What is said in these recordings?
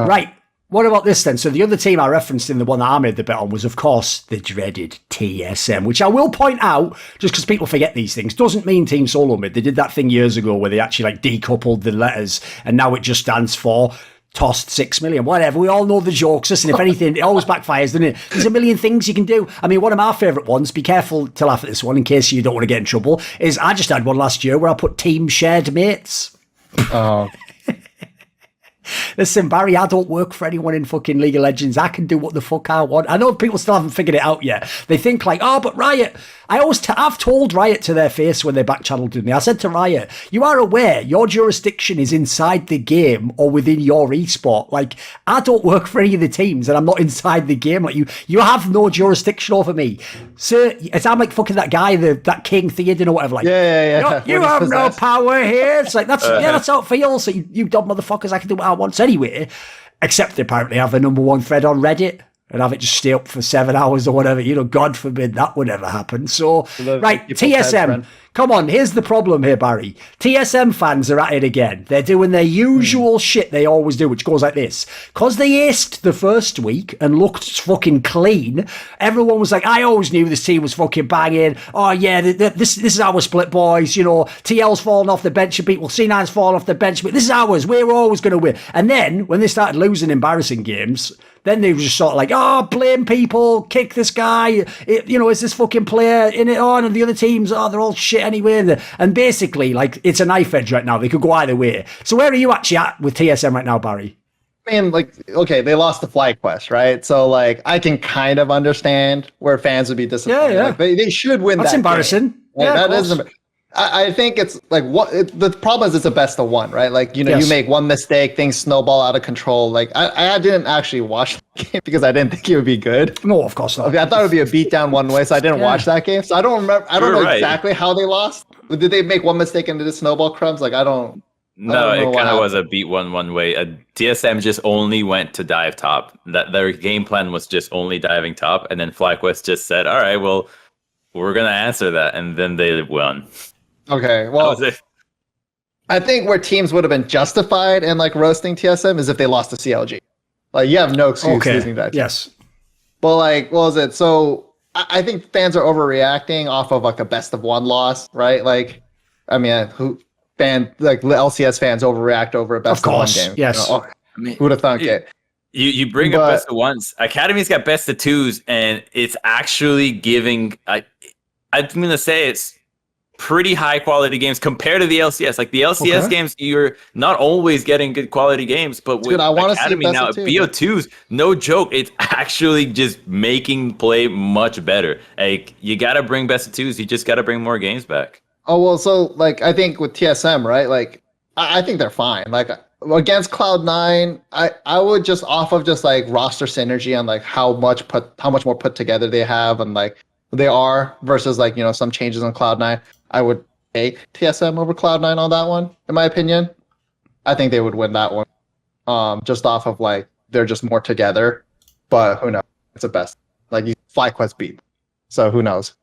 Right. What about this then? So the other team I referenced in the one that I made the bet on was, of course, the dreaded TSM, which I will point out, just because people forget these things, doesn't mean Team Solo Mid. They did that thing years ago where they actually like decoupled the letters, and now it just stands for tossed 6 million, whatever. We all know the jokes. Listen, if anything, it always backfires, doesn't it? There's a million things you can do. I mean, one of my favourite ones, be careful to laugh at this one in case you don't want to get in trouble, is I just had one last year where I put team shared mates. Oh. Listen, Barry, I don't work for anyone in fucking League of Legends. I can do what the fuck I want. I know people still haven't figured it out yet. They think like, oh, but Riot. I've told Riot to their face when they backchanneled me. I said to Riot, you are aware your jurisdiction is inside the game or within your esport. Like, I don't work for any of the teams and I'm not inside the game. Like, you have no jurisdiction over me. So, I'm like fucking that guy, that King Theoden or whatever. Like, yeah. You have no power here. It's like, that's how it feels. So you dumb motherfuckers, I can do what I want anyway. Except they apparently have a number one thread on Reddit and have it just stay up for 7 hours or whatever. God forbid that would ever happen. So, right, TSM. Come on, here's the problem here, Barry. TSM fans are at it again. They're doing their usual shit they always do, which goes like this. Because they aced the first week and looked fucking clean, everyone was like, I always knew this team was fucking banging. Oh, yeah, this is our split, boys. TL's fallen off the bench a bit. Well, C9's fallen off the bench a bit. This is ours. We're always going to win. And then, when they started losing embarrassing games, then they were just sort of like, oh, blame people, kick this guy, is this fucking player in it on, and the other teams, they're all shit anyway. And basically, like, it's a knife edge right now. They could go either way. So where are you actually at with TSM right now, Barry? I mean, like, okay, they lost the FlyQuest, right? So, like, I can kind of understand where fans would be disappointed. Yeah. Like, they should win. That's embarrassing. Game. Like, yeah, that is. I think it's like the problem is it's a best of one, right? Like, you make one mistake, things snowball out of control. Like, I didn't actually watch the game because I didn't think it would be good. No, of course not. I thought it would be a beatdown one way, so I didn't watch that game. So I don't remember. I don't know exactly how they lost. Did they make one mistake and did it snowball crumbs? Like, I don't. No, it kind of was a beat one way. TSM just only went to dive top. That their game plan was just only diving top, and then FlyQuest just said, "All right, well, we're gonna answer that," and then they won. Okay, well, I think where teams would have been justified in like roasting TSM is if they lost to CLG. Like, you have no excuse losing that. Yes, but like, what was it? So I think fans are overreacting off of like a best of one loss, right? Like, I mean, LCS fans overreact over a best of one game. Yes, who would have thunk it? You bring up best of ones. Academy's got best of twos, and it's actually giving. I'm gonna say it's pretty high quality games compared to the LCS. Like, the LCS games, you're not always getting good quality games, but with Academy now, BO2s, no joke, it's actually just making play much better. Like, you gotta bring best of twos. You just gotta bring more games back. Oh, well, so like, I think with TSM, right? Like, I think they're fine. Like, against Cloud9, I would just off of just like roster synergy and like how much more put together they have and like they are versus like, some changes on Cloud9. I would take TSM over Cloud9 on that one, in my opinion. I think they would win that one. Just off of like, they're just more together. But who knows? It's the best. Like, FlyQuest beat. So who knows?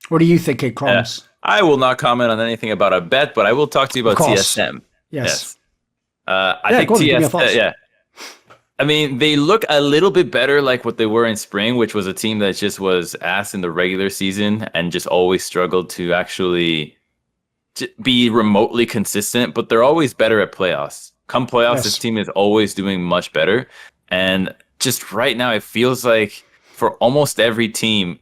What do you think, Crumbs? I will not comment on anything about a bet, but I will talk to you about TSM. Yes. I think TSM, I mean, they look a little bit better like what they were in spring, which was a team that just was ass in the regular season and just always struggled to actually be remotely consistent, but they're always better at playoffs. Come playoffs, this team is always doing much better. And just right now, it feels like for almost every team,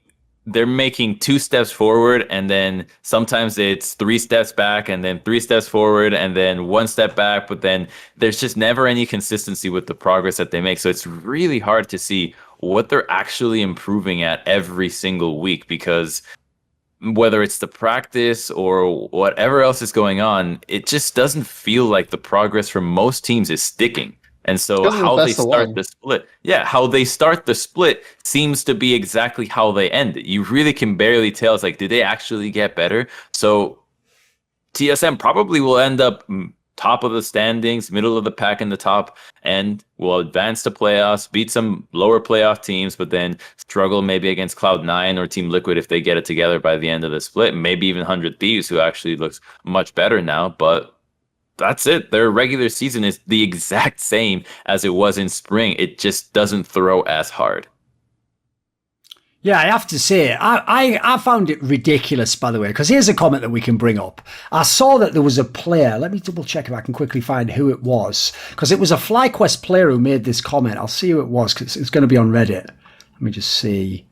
they're making 2 steps forward, and then sometimes it's 3 steps back, and then 3 steps forward, and then 1 step back. But then there's just never any consistency with the progress that they make. So it's really hard to see what they're actually improving at every single week, because whether it's the practice or whatever else is going on, it just doesn't feel like the progress from most teams is sticking. And so how they start the split seems to be exactly how they end it. You really can barely tell. It's like, did they actually get better? So TSM probably will end up top of the standings, middle of the pack in the top, and will advance to playoffs, beat some lower playoff teams, but then struggle maybe against Cloud9 or Team Liquid if they get it together by the end of the split. Maybe even 100 Thieves, who actually looks much better now, but that's it. Their regular season is the exact same as it was in spring. It just doesn't throw as hard. Yeah, I have to say, I found it ridiculous, by the way, because here's a comment that we can bring up. I saw that there was a player. Let me double check if I can quickly find who it was, because it was a FlyQuest player who made this comment. I'll see who it was, because it's going to be on Reddit. Let me just see.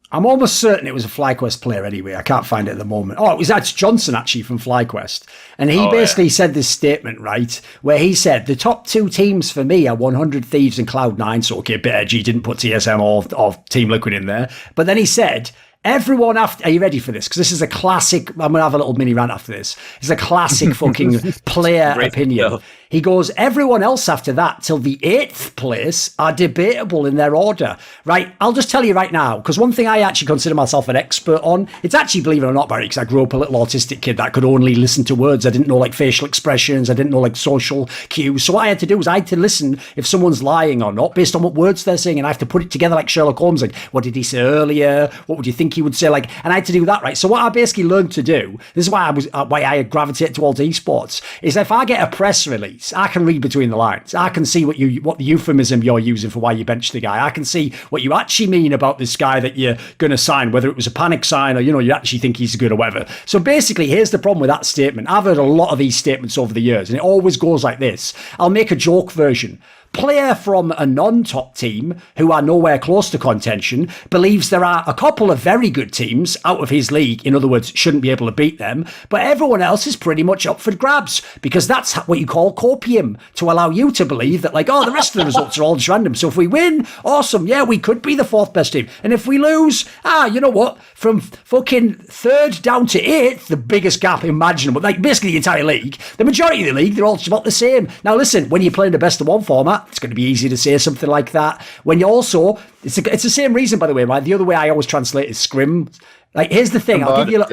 I'm almost certain it was a FlyQuest player anyway. I can't find it at the moment. Oh, that's Johnson, actually, from FlyQuest. And he basically said this statement, right, where he said, the top 2 teams for me are 100 Thieves and Cloud9. So, okay, bit edgy, didn't put TSM or Team Liquid in there. But then he said, everyone after... Are you ready for this? Because this is a classic... I'm going to have a little mini rant after this. It's a classic fucking player opinion. He goes, everyone else after that till the 8th place are debatable in their order. Right, I'll just tell you right now, because one thing I actually consider myself an expert on, it's actually, believe it or not, Barry, because I grew up a little autistic kid that could only listen to words. I didn't know like facial expressions. I didn't know like social cues. So what I had to do was I had to listen if someone's lying or not based on what words they're saying. And I have to put it together like Sherlock Holmes. Like, what did he say earlier? What would you think he would say? Like, and I had to do that, right? So what I basically learned to do, this is why I gravitate towards esports, is if I get a press release, I can read between the lines. I can see what the euphemism you're using for why you benched the guy. I can see what you actually mean about this guy that you're going to sign, whether it was a panic sign or, you actually think he's good or whatever. So basically, here's the problem with that statement. I've heard a lot of these statements over the years, and it always goes like this. I'll make a joke version. Player from a non-top team who are nowhere close to contention believes there are a couple of very good teams out of his league, in other words, shouldn't be able to beat them, but everyone else is pretty much up for grabs, because that's what you call copium, to allow you to believe that, like, oh, the rest of the results are all just random. So if we win, awesome, yeah, we could be the 4th best team. And if we lose, you know what, from fucking 3rd down to 8th, the biggest gap imaginable, like basically the entire league, the majority of the league, they're all about the same. Now listen, when you're playing the best of 1 format, it's going to be easy to say something like that. When you also, it's the same reason, by the way, right? The other way I always translate is scrim. Like, here's the thing. I'll give you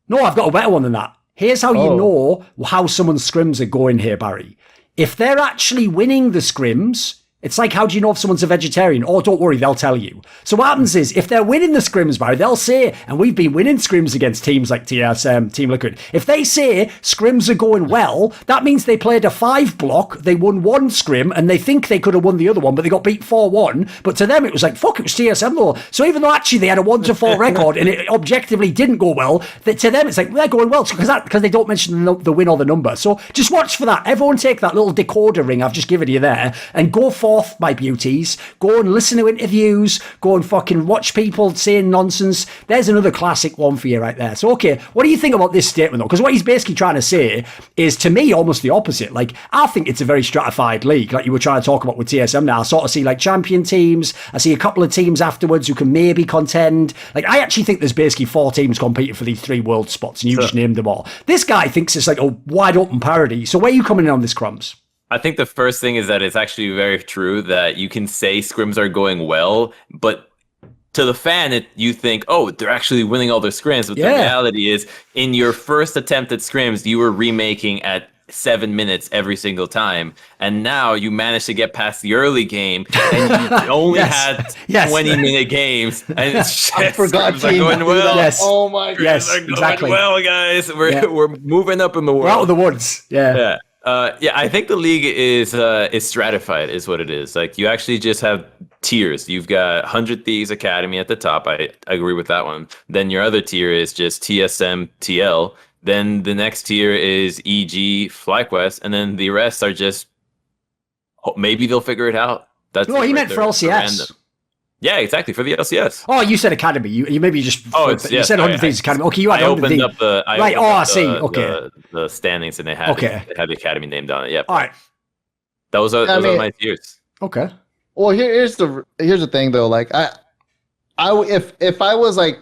No, I've got a better one than that. Here's how you know how someone's scrims are going here, Barry. If they're actually winning the scrims, it's like, how do you know if someone's a vegetarian? Oh, don't worry, they'll tell you. So what happens is, if they're winning the scrims, Barry, they'll say, and we've been winning scrims against teams like TSM, Team Liquid. If they say scrims are going well, that means they played a 5 block, they won 1 scrim, and they think they could have won the other one, but they got beat 4-1. But to them, it was like, fuck, it was TSM though. So even though actually they had a 1-4 record, and it objectively didn't go well, to them, it's like, they're going well, because they don't mention the win or the number. So just watch for that. Everyone take that little decoder ring I've just given you there, and go forth, my beauties. Go and listen to interviews. Go and fucking watch people saying nonsense. There's another classic one for you right there. So, okay, what do you think about this statement, though? Because what he's basically trying to say is, to me, almost the opposite. Like, I think it's a very stratified league, like you were trying to talk about with TSM now. I sort of see, like, champion teams. I see a couple of teams afterwards who can maybe contend. Like, I actually think there's basically 4 teams competing for these 3 world spots, and you just named them all. This guy thinks it's like a wide-open parody. So where are you coming in on this, Crumbs? I think the first thing is that it's actually very true that you can say scrims are going well, but to the fan, you think, oh, they're actually winning all their scrims. But the reality is, in your first attempt at scrims, you were remaking at 7 minutes every single time. And now you managed to get past the early game, and you only had 20-minute games. And it's just, I forgot scrims are going well. Yes. Oh my God. Yes, exactly. Well, guys, we're moving up in the world. We're out of the woods. Yeah. I think the league is stratified, is what it is. Like, you actually just have tiers. You've got 100 Thieves Academy at the top. I agree with that one. Then your other tier is just TSM TL. Then the next tier is EG FlyQuest, and then the rest are just, maybe they'll figure it out. That's he meant for LCS. Yeah, exactly, for the LCS. Oh, you said Academy. You maybe just... you said 100 Thieves Academy. Okay, you had 100 Thieves. I see. Okay. The standings, and they had the Academy named on it. Yeah. All right. Those are my tiers. Okay. Well, here's the thing though. Like, if I was like,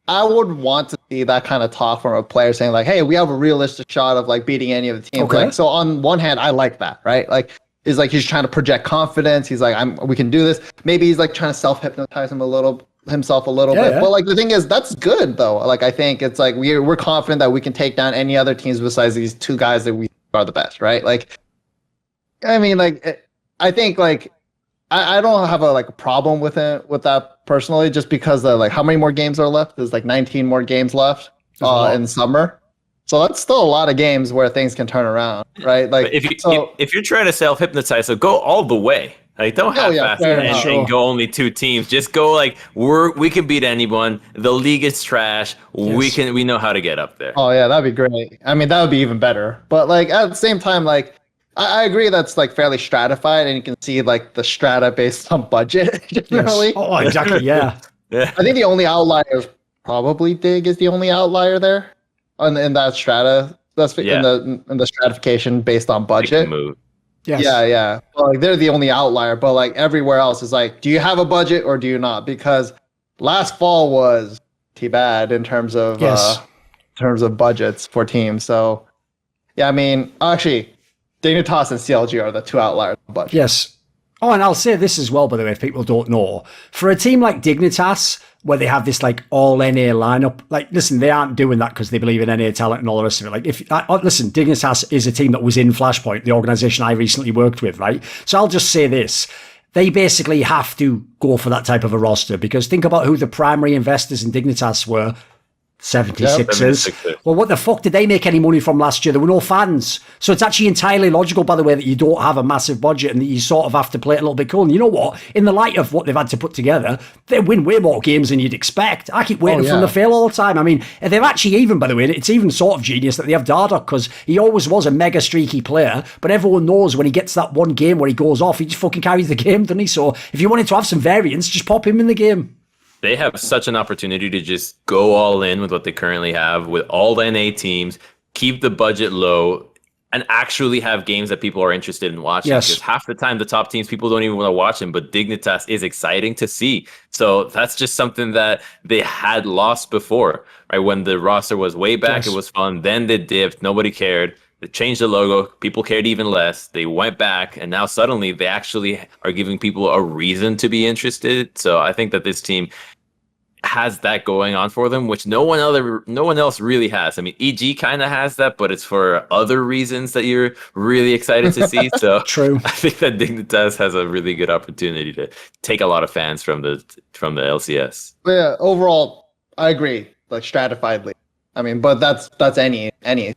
I would want to see that kind of talk from a player saying like, hey, we have a realistic shot of like beating any of the teams. Okay. Like, so on one hand, I like that, right? Like, is like he's trying to project confidence. He's like, we can do this. Maybe he's like trying to self-hypnotize himself a little bit. Yeah. But like, the thing is, that's good though. Like, I think it's like we're confident that we can take down any other teams besides these 2 guys that we are the best, right? Like, I mean, like, I think like I don't have a problem with that personally, just because like how many more games are left? There's like 19 more games left in summer. So that's still a lot of games where things can turn around, right? Like if you're trying to self-hypnotize, so go all the way. Like don't half-ass and go only 2 teams. Just go like we can beat anyone. The league is trash. Yes. We know how to get up there. Oh yeah, that'd be great. I mean, that would be even better. But like at the same time, like I agree that's like fairly stratified, and you can see like the strata based on budget generally. Yes. Oh, exactly. Yeah. Yeah. I think the only outlier is probably Dig is the only outlier there. In that strata, that's in the stratification based on budget. Yes. Yeah. Well, like they're the only outlier, but like everywhere else is like, do you have a budget or do you not? Because last fall was bad in terms of budgets for teams. So yeah, I mean, actually, Dignitas and CLG are the 2 outliers on budget. Yes. Oh, and I'll say this as well, by the way, if people don't know. For a team like Dignitas, where they have this like all NA lineup, like, listen, they aren't doing that because they believe in NA talent and all the rest of it. Like, listen, Dignitas is a team that was in Flashpoint, the organization I recently worked with, right? So I'll just say this. They basically have to go for that type of a roster because think about who the primary investors in Dignitas were. 76ers. Well, what the fuck did they make any money from last year? There were no fans. So it's actually entirely logical, by the way, that you don't have a massive budget and that you sort of have to play it a little bit cool. And you know what? In the light of what they've had to put together, they win way more games than you'd expect. I keep waiting for them to fail all the time. I mean, they've actually even, by the way, it's even sort of genius that they have Dardoch because he always was a mega streaky player, but everyone knows when he gets that one game where he goes off, he just fucking carries the game, doesn't he? So if you wanted to have some variance, just pop him in the game. They have such an opportunity to just go all in with what they currently have with all the NA teams, keep the budget low, and actually have games that people are interested in watching. Yes. Because half the time, the top teams, people don't even want to watch them, but Dignitas is exciting to see. So that's just something that they had lost before, right? When the roster was way back, It was fun. Then they dipped. Nobody cared. They changed the logo. People cared even less. They went back, and now suddenly they actually are giving people a reason to be interested. So I think that this team has that going on for them, which no one else really has. I mean, EG kind of has that, but it's for other reasons that you're really excited to see. So True. I think that Dignitas has a really good opportunity to take a lot of fans from the LCS. Yeah, overall, I agree. Like stratifiedly. I mean, but that's any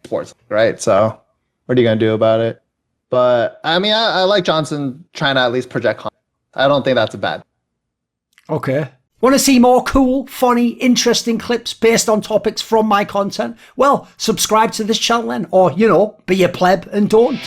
sports, right? So what are you gonna do about it? But I mean, I like Johnson trying to at least project content. I don't think that's a bad. Okay. Want to see more cool, funny, interesting clips based on topics from my content? Well, subscribe to this channel then, or, be a pleb and don't.